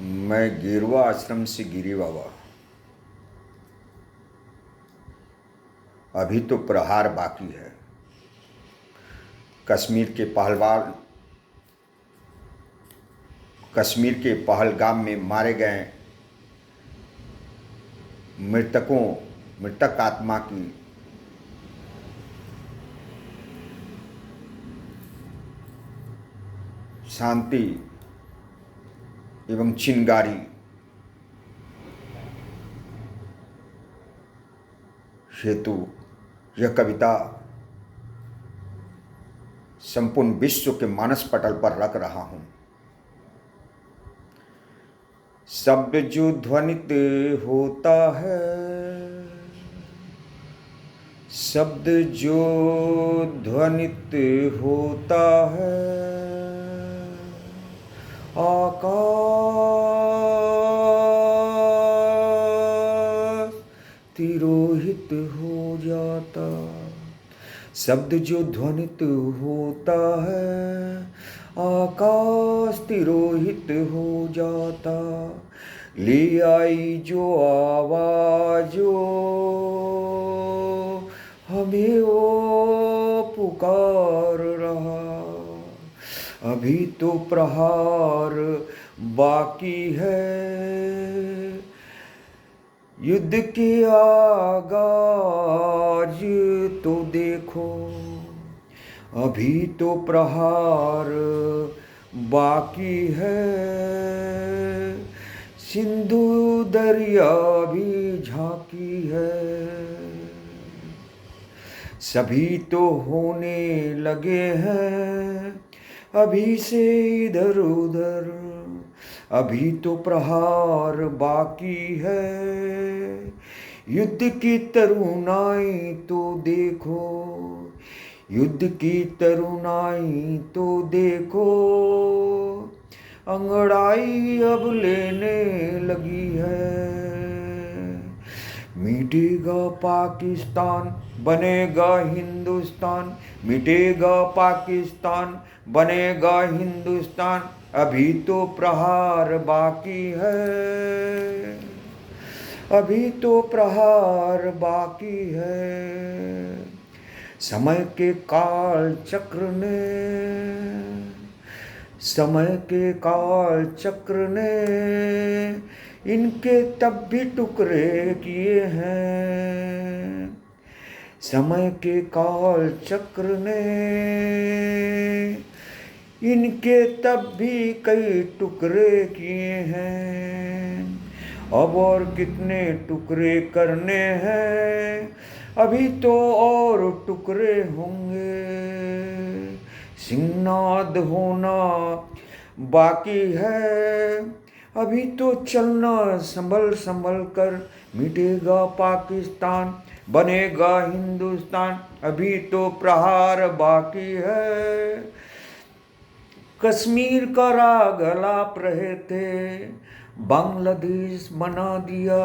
मैं गेरुआ आश्रम से गिरी बाबा। अभी तो प्रहार बाकी है। कश्मीर के पहलगाम में मारे गए मृतक आत्मा की शांति एवं चिंगारी हेतु यह कविता संपूर्ण विश्व के मानस पटल पर रख रहा हूं। शब्द जो ध्वनित होता है, शब्द जो ध्वनित होता है, आकाश तिरोहित हो जाता। शब्द जो ध्वनित होता है, आकाश तिरोहित हो जाता। ले आई जो आवाज़ो हमें वो पुकार रहा। अभी तो प्रहार बाकी है, युद्ध के आगाज तो देखो। अभी तो प्रहार बाकी है, सिंधु दरिया भी झांकी है। सभी तो होने लगे हैं अभी से इधर उधर। अभी तो प्रहार बाकी है, युद्ध की तरुणाई तो देखो। युद्ध की तरुणाई तो देखो, अंगड़ाई अब लेने लगी है। मिटेगा पाकिस्तान बनेगा हिंदुस्तान, मिटेगा पाकिस्तान बनेगा हिंदुस्तान। अभी तो प्रहार बाकी है, अभी तो प्रहार बाकी है। समय के काल चक्र ने इनके तब भी टुकड़े किए हैं। समय के काल चक्र ने इनके तब भी कई टुकड़े किए हैं। अब और कितने टुकड़े करने हैं, अभी तो और टुकड़े होंगे। सिंहनाद होना बाकी है, अभी तो चलना संभल संभल कर। मिटेगा पाकिस्तान बनेगा हिंदुस्तान, अभी तो प्रहार बाकी है। कश्मीर का राग अलाप रहे थे, बांग्लादेश बना दिया।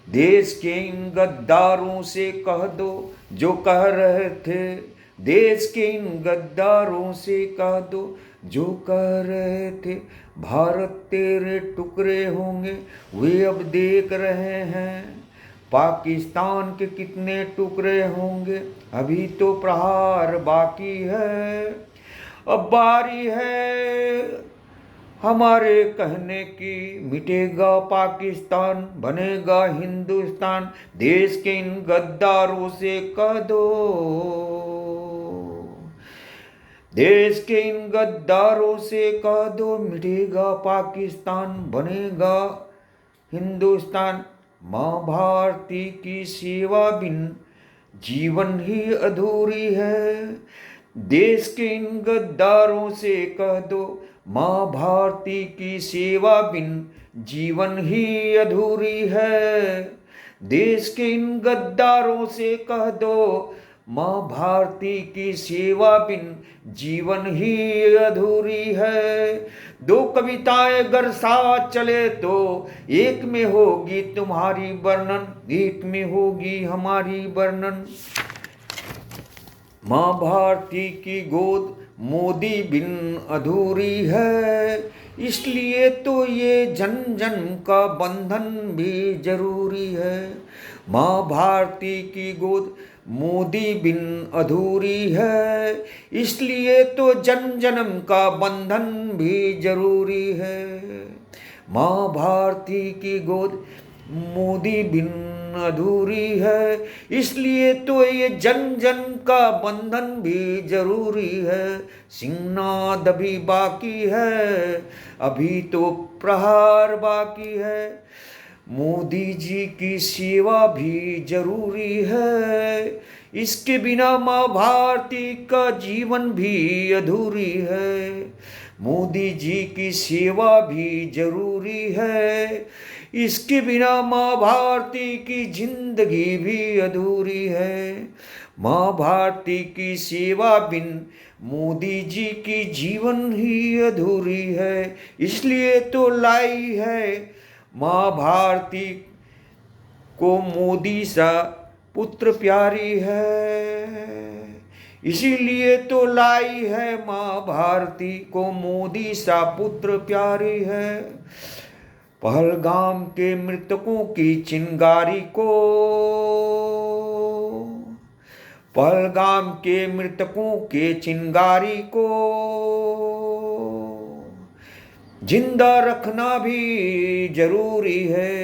देश के इन गद्दारों से कह दो जो कह रहे थे। देश के इन गद्दारों से कह दो जो कह रहे थे, भारत तेरे टुकड़े होंगे। वे अब देख रहे हैं पाकिस्तान के कितने टुकड़े होंगे। अभी तो प्रहार बाकी है, अब बारी है हमारे कहने की। मिटेगा पाकिस्तान बनेगा हिंदुस्तान, देश के इन गद्दारों से कह दो। देश के इन गद्दारों से कह दो, मिटेगा पाकिस्तान बनेगा हिंदुस्तान। माँ भारती की सेवा बिन जीवन ही अधूरी है। देश के इन गद्दारों से कह दो, माँ भारती की सेवा बिन जीवन ही अधूरी है। देश के इन गद्दारों से कह दो, माँ भारती की सेवा बिन जीवन ही अधूरी है। दो कविताएं अगर साथ चले तो एक में होगी तुम्हारी वर्णन, एक में होगी हमारी वर्णन। माँ भारती की गोद मोदी बिन अधूरी है। इसलिए तो ये जन जन का बंधन भी जरूरी है। माँ भारती की गोद मोदी बिन अधूरी है। इसलिए तो जन जन्म का बंधन भी जरूरी है। माँ भारती की गोद मोदी बिन अधूरी है। इसलिए तो ये जन जन का बंधन भी जरूरी है। सिंहनाद अभी बाकी है, अभी तो प्रहार बाकी है। मोदी जी की सेवा भी जरूरी है। इसके बिना माँ भारती का जीवन भी अधूरी है। मोदी जी की सेवा भी जरूरी है। इसके बिना माँ भारती की जिंदगी भी अधूरी है। माँ भारती की सेवा बिन मोदी जी की जीवन ही अधूरी है। इसलिए तो लाई है माँ भारती को मोदी सा पुत्र प्यारी है। इसीलिए तो लाई है माँ भारती को मोदी सा पुत्र प्यारी है। पहलगाम के मृतकों की चिंगारी को, पहलगाम के मृतकों के चिंगारी को जिंदा रखना भी जरूरी है।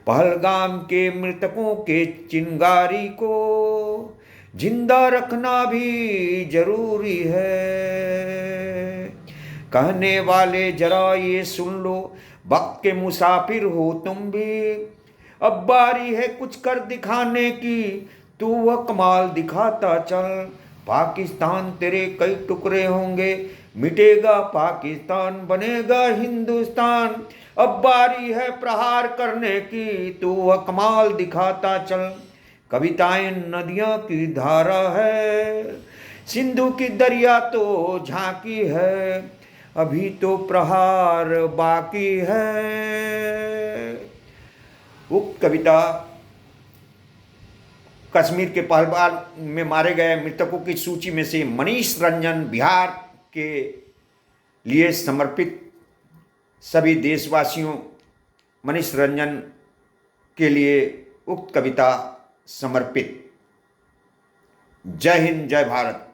पहलगाम के मृतकों के चिंगारी को जिंदा रखना भी जरूरी है। कहने वाले जरा ये सुन लो, वक्त के मुसाफिर हो तुम भी। अब बारी है कुछ कर दिखाने की, तू वह कमाल दिखाता चल। पाकिस्तान तेरे कई टुकड़े होंगे, मिटेगा पाकिस्तान बनेगा हिंदुस्तान। अब बारी है प्रहार करने की, तू वह कमाल दिखाता चल। कविताएं नदियों की धारा है, सिंधु की दरिया तो झांकी है। अभी तो प्रहार बाकी है। उक्त कविता कश्मीर के पहलगाम में मारे गए मृतकों की सूची में से मनीष रंजन बिहार के लिए समर्पित। सभी देशवासियों, मनीष रंजन के लिए उक्त कविता समर्पित। जय हिंद, जय भारत।